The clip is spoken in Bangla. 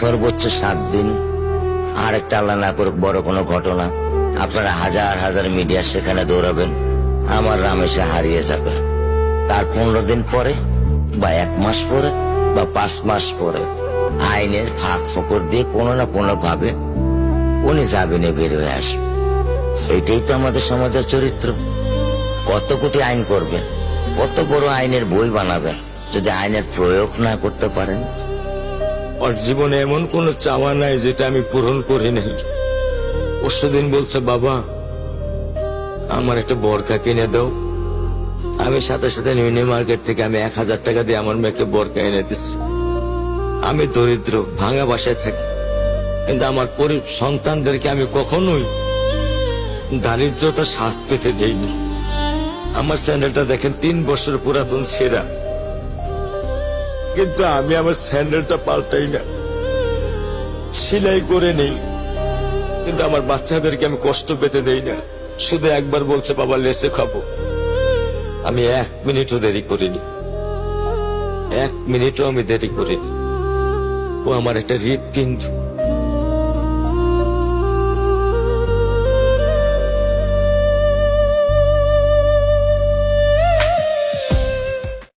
সর্বোচ্চ 7 দিন, আর একটা আল্লাহ না করুক বড় কোনো ঘটনা, আপনারা হাজার হাজার মিডিয়া সেখানে দৌড়াবেন, আমার রামেশা হারিয়ে যাবে। তার 15 দিন পরে বা 1 মাস পরে বা 5 মাস পরে আইনের ফাঁক ফোকর দিয়ে কোনো না কোনো ভাবে উনি জামিনে বের হয়ে আসবে। এইটাই তো আমাদের সমাজের চরিত্র। কত কোটি আইন করবেন, কত বড় আইনের বই বানাবেন, যদি আইনের প্রয়োগ না করতে পারেন। ওর জীবনে এমন কোনো চাওয়া নাই যেটা আমি পূরণ করি নাই। পরশুদিন বলছে, বাবা আমার একটা বোরকা কিনে দাও। আমি সাথে সাথে নিউ মার্কেট থেকে আমি 1000 টাকা দিয়ে আমার মেয়েকে বোরকা এনে দিচ্ছি। আমি দরিদ্র, ভাঙা বাসায় থাকি, কিন্তু আমার সন্তানদেরকে আমি কখনোই দারিদ্রতা স্বাদ পেতে দেইনি। আমার স্যান্ডেলটা দেখেন 3 বছর পুরাতন ছেঁড়া, কিন্তু আমি আমার স্যান্ডেলটা পাল্টাই না, সেলাই করে নেই, কিন্তু আমার বাচ্চাদেরকে আমি কষ্ট পেতে দেই না। শুধু একবার বলছে, বাবা লেসে খাবো। আমি 1 মিনিটও দেরি করিনি, 1 মিনিটও আমি দেরি করিনি। ও আমার একটা হৃৎপিণ্ড।